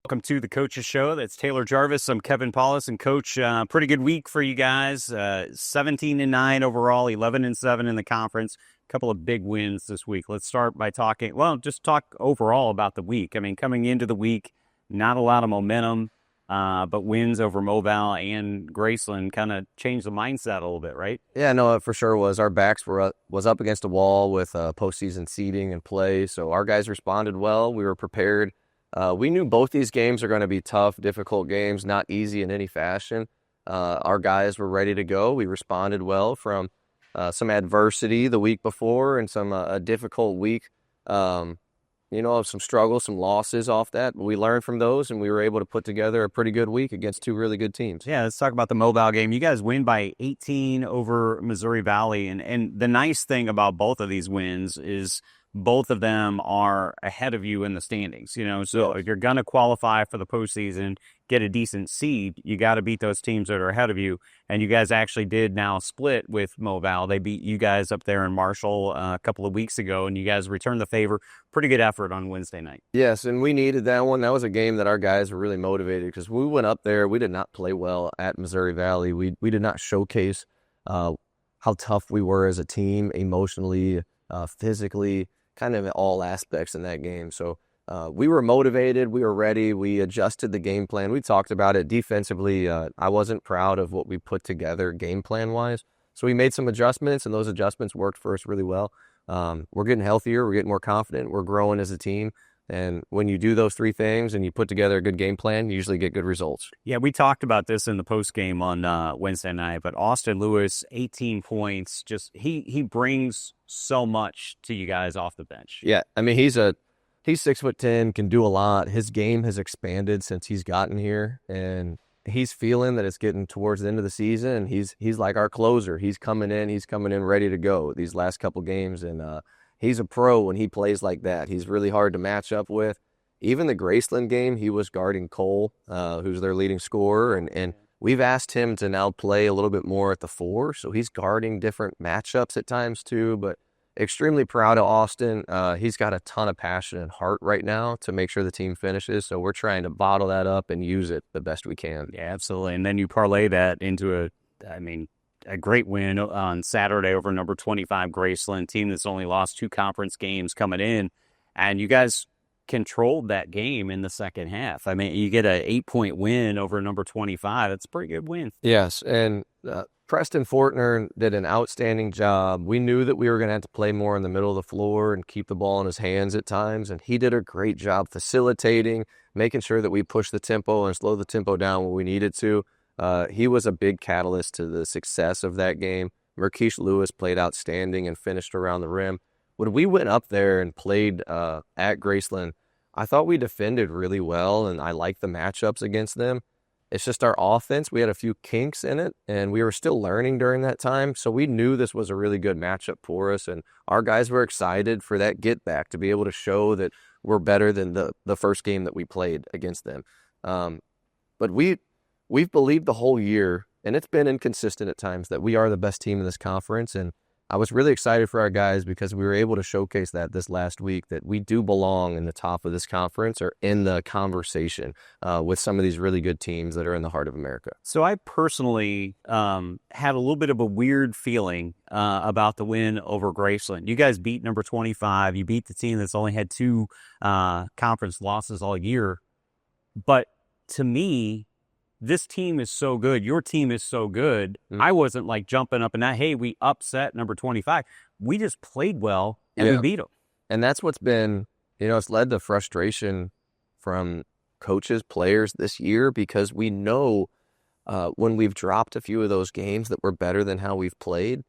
Welcome to the Coach's Show. That's Taylor Jarvis. I'm Kevin Paulus, and Coach, pretty good week for you guys. 17-9 overall, 11-7 in the conference. A couple of big wins this week. Let's start by just talk overall about the week. I mean, coming into the week, not a lot of momentum, but wins over Mobile and Graceland kind of changed the mindset a little bit, right? Yeah, no, it for sure was. Our backs was up against a wall with postseason seeding and play, so our guys responded well. We were prepared. We knew both these games are going to be tough, difficult games, not easy in any fashion. Our guys were ready to go. We responded well from some adversity the week before and some a difficult week, some struggles, some losses off that. We learned from those, and we were able to put together a pretty good week against two really good teams. Yeah, let's talk about the Mobile game. You guys win by 18 over Missouri Valley, and the nice thing about both of these wins is both of them are ahead of you in the standings, so if you're going to qualify for the postseason, get a decent seed, you got to beat those teams that are ahead of you. And you guys actually did now split with Mobile. They beat you guys up there in Marshall a couple of weeks ago, and you guys returned the favor. Pretty good effort on Wednesday night. Yes, and we needed that one. That was a game that our guys were really motivated because we went up there. We did not play well at Missouri Valley. We did not showcase how tough we were as a team, emotionally, physically, kind of in all aspects in that game. So we were motivated. We were ready. We adjusted the game plan. We talked about it defensively. I wasn't proud of what we put together game plan-wise. So we made some adjustments, and those adjustments worked for us really well. We're getting healthier. We're getting more confident. We're growing as a team. And when you do those three things and you put together a good game plan, you usually get good results. Yeah, we talked about this in the post game on Wednesday night, but Austin Lewis, 18 points, just he brings so much to you guys off the bench. Yeah, I mean, he's 6'10", can do a lot. His game has expanded since he's gotten here, and he's feeling that it's getting towards the end of the season, and he's like our closer. He's coming in ready to go these last couple games, and he's a pro when he plays like that. He's really hard to match up with. Even the Graceland game, he was guarding Cole, who's their leading scorer, and we've asked him to now play a little bit more at the 4, so he's guarding different matchups at times too, but extremely proud of Austin. He's got a ton of passion and heart right now to make sure the team finishes, so we're trying to bottle that up and use it the best we can. Yeah, absolutely. And then you parlay that into a great win on Saturday over number 25 Graceland, team that's only lost 2 conference games coming in, and you guys controlled that game in the second half. I mean, you get an 8-point win over number 25. That's a pretty good win. Yes, and Preston Fortner did an outstanding job. We knew that we were going to have to play more in the middle of the floor and keep the ball in his hands at times, and he did a great job facilitating, making sure that we pushed the tempo and slowed the tempo down when we needed to. He was a big catalyst to the success of that game. Marquise Lewis played outstanding and finished around the rim. When we went up there and played at Graceland, I thought we defended really well, and I liked the matchups against them. It's just our offense. We had a few kinks in it, and we were still learning during that time, so we knew this was a really good matchup for us, and our guys were excited for that get-back to be able to show that we're better than the first game that we played against them. But we've believed the whole year, and it's been inconsistent at times, that we are the best team in this conference, and I was really excited for our guys because we were able to showcase that this last week, that we do belong in the top of this conference or in the conversation with some of these really good teams that are in the heart of America. So I personally had a little bit of a weird feeling about the win over Graceland. You guys beat number 25. You beat the team that's only had 2 conference losses all year. But to me, this team is so good. Your team is so good. I wasn't like jumping up and down, hey, we upset number 25. We just played well, and we beat them. And that's what's been, it's led to frustration from coaches, players this year, because we know when we've dropped a few of those games that we're better than how we've played.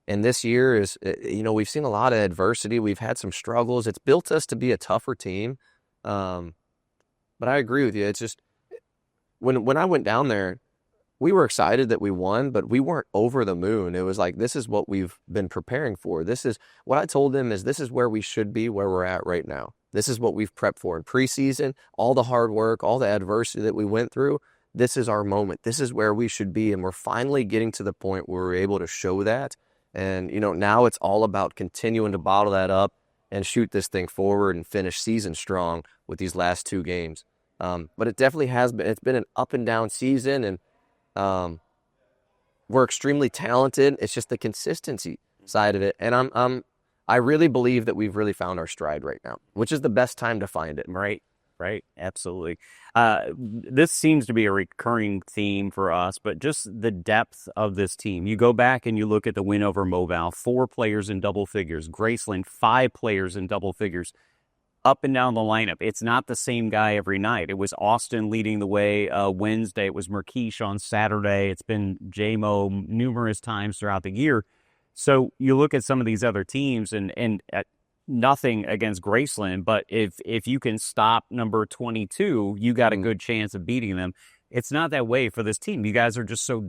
And this year is, we've seen a lot of adversity. We've had some struggles. It's built us to be a tougher team. But I agree with you. It's just, when I went down there, we were excited that we won, but we weren't over the moon. It was like, this is what we've been preparing for. This is what I told them, is this is where we should be, where we're at right now. This is what we've prepped for in preseason, all the hard work, all the adversity that we went through. This is our moment. This is where we should be. And we're finally getting to the point where we're able to show that. And, now it's all about continuing to bottle that up and shoot this thing forward and finish season strong with these last 2 games. But it definitely has been. It's been an up and down season, and we're extremely talented. It's just the consistency side of it, and I really believe that we've really found our stride right now, which is the best time to find it. Right. Absolutely. This seems to be a recurring theme for us, but just the depth of this team. You go back and you look at the win over Moval, 4 players in double figures. Graceland, 5 players in double figures. Up and down the lineup. It's not the same guy every night. It was Austin leading the way Wednesday. It was Merkish on Saturday. It's been J-Mo numerous times throughout the year. So you look at some of these other teams, and nothing against Graceland, but if you can stop number 22, you got a good chance of beating them. It's not that way for this team. You guys are just so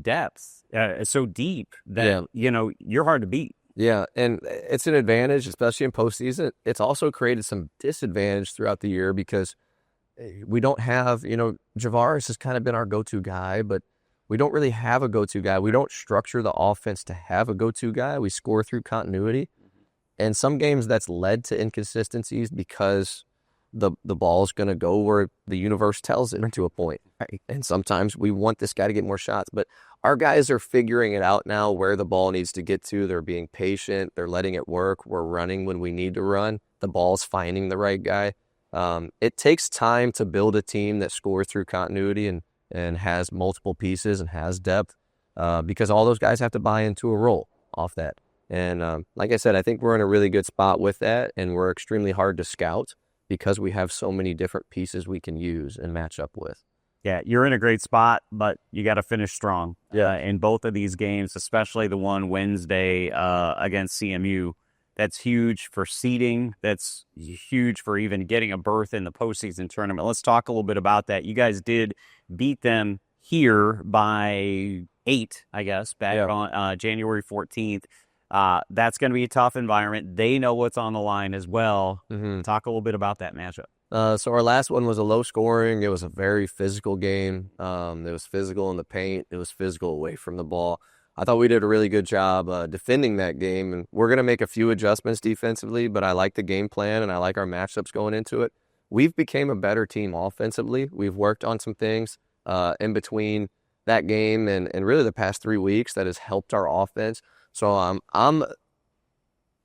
so deep that, you're hard to beat. Yeah, and it's an advantage, especially in postseason. It's also created some disadvantage throughout the year because we don't have, Javaris has kind of been our go-to guy, but we don't really have a go-to guy. We don't structure the offense to have a go-to guy. We score through continuity. And some games that's led to inconsistencies because the ball's going to go where the universe tells it to a point. Right? And sometimes we want this guy to get more shots, but our guys are figuring it out now where the ball needs to get to. They're being patient. They're letting it work. We're running when we need to run. The ball's finding the right guy. It takes time to build a team that scores through continuity and has multiple pieces and has depth because all those guys have to buy into a role off that. And like I said, I think we're in a really good spot with that, and we're extremely hard to scout because we have so many different pieces we can use and match up with. Yeah, you're in a great spot, but you got to finish strong. In both of these games, especially the one Wednesday against CMU. That's huge for seeding. That's huge for even getting a berth in the postseason tournament. Let's talk a little bit about that. You guys did beat them here by 8, I guess, back on January 14th. That's going to be a tough environment. They know what's on the line as well. Talk a little bit about that matchup. So our last one was a low scoring. It was a very physical game. It was physical in the paint. It was physical away from the ball. I thought we did a really good job defending that game, and we're going to make a few adjustments defensively, but I like the game plan, and I like our matchups going into it. We've became a better team offensively. We've worked on some things in between that game and really the past 3 weeks that has helped our offense. So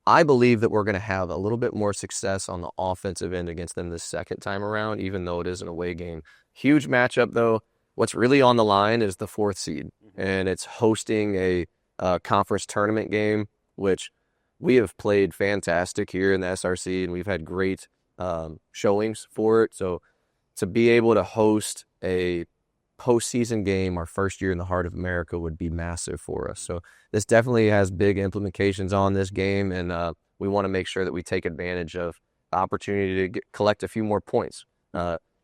I believe that we're going to have a little bit more success on the offensive end against them this second time around, even though it is an away game. Huge matchup, though. What's really on the line is the 4th seed, and it's hosting a conference tournament game, which we have played fantastic here in the SRC, and we've had great showings for it. So to be able to host a postseason game our first year in the heart of America would be massive for us. So this definitely has big implications on this game, and we want to make sure that we take advantage of the opportunity to collect a few more points.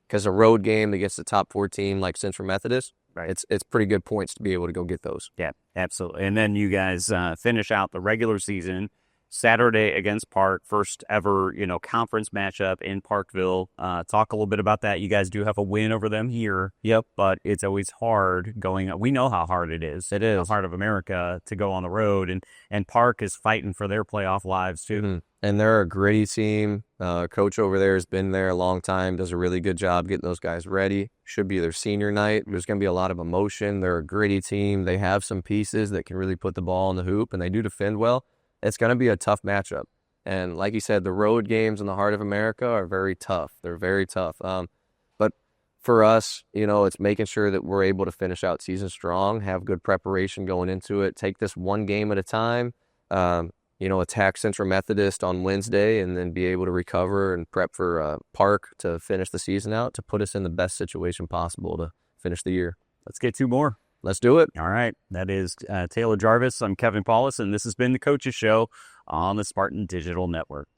Because a road game against a top 4 team like Central Methodist, it's pretty good points to be able to go get those. Yeah, absolutely. And then you guys finish out the regular season Saturday against Park, first ever, conference matchup in Parkville. Talk a little bit about that. You guys do have a win over them here. Yep. But it's always hard going. We know how hard it is. It is. The heart of America to go on the road, and Park is fighting for their playoff lives too. And they're a gritty team. Coach over there has been there a long time, does a really good job getting those guys ready. Should be their senior night. There's going to be a lot of emotion. They're a gritty team. They have some pieces that can really put the ball in the hoop, and they do defend well. It's going to be a tough matchup. And like you said, the road games in the heart of America are very tough. They're very tough. But for us, it's making sure that we're able to finish out season strong, have good preparation going into it, take this one game at a time, attack Central Methodist on Wednesday, and then be able to recover and prep for Park to finish the season out, to put us in the best situation possible to finish the year. Let's get 2 more. Let's do it. All right. That is Taylor Jarvis. I'm Kevin Paulus, and this has been the Coaches Show on the Spartan Digital Network.